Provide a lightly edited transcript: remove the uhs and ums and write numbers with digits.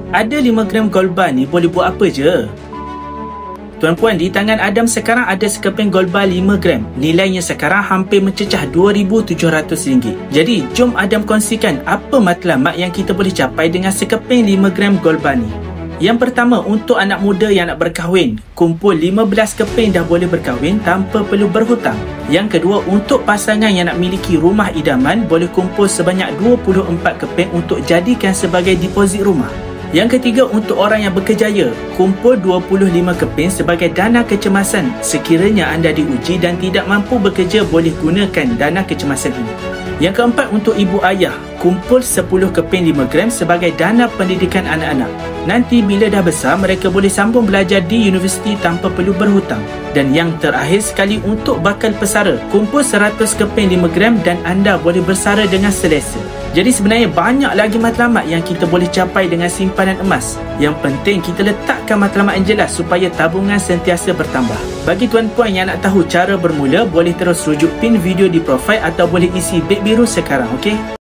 Ada 5 gram gold bar ni boleh buat apa je? Tuan-puan, di tangan Adam sekarang ada sekeping gold bar 5 gram. Nilainya sekarang hampir mencecah RM2,700. Jadi, jom Adam kongsikan apa matlamat yang kita boleh capai dengan sekeping 5 gram gold bar ni. Yang pertama, untuk anak muda yang nak berkahwin, kumpul 15 keping dah boleh berkahwin tanpa perlu berhutang. Yang kedua, untuk pasangan yang nak miliki rumah idaman, boleh kumpul sebanyak 24 keping untuk jadikan sebagai deposit rumah. Yang ketiga, untuk orang yang berkejaya, kumpul 25 keping sebagai dana kecemasan. Sekiranya anda diuji dan tidak mampu bekerja, boleh gunakan dana kecemasan ini. Yang keempat, untuk ibu ayah, kumpul 10 keping 5 gram sebagai dana pendidikan anak-anak. Nanti bila dah besar, mereka boleh sambung belajar di universiti tanpa perlu berhutang. Dan yang terakhir sekali, untuk bakal pesara, kumpul 100 keping 5 gram dan anda boleh bersara dengan selesa. Jadi sebenarnya banyak lagi matlamat yang kita boleh capai dengan simpanan emas. Yang penting kita letakkan matlamat yang jelas supaya tabungan sentiasa bertambah. Bagi tuan-puan yang nak tahu cara bermula, boleh terus rujuk pin video di profil atau boleh isi beg biru sekarang, okey?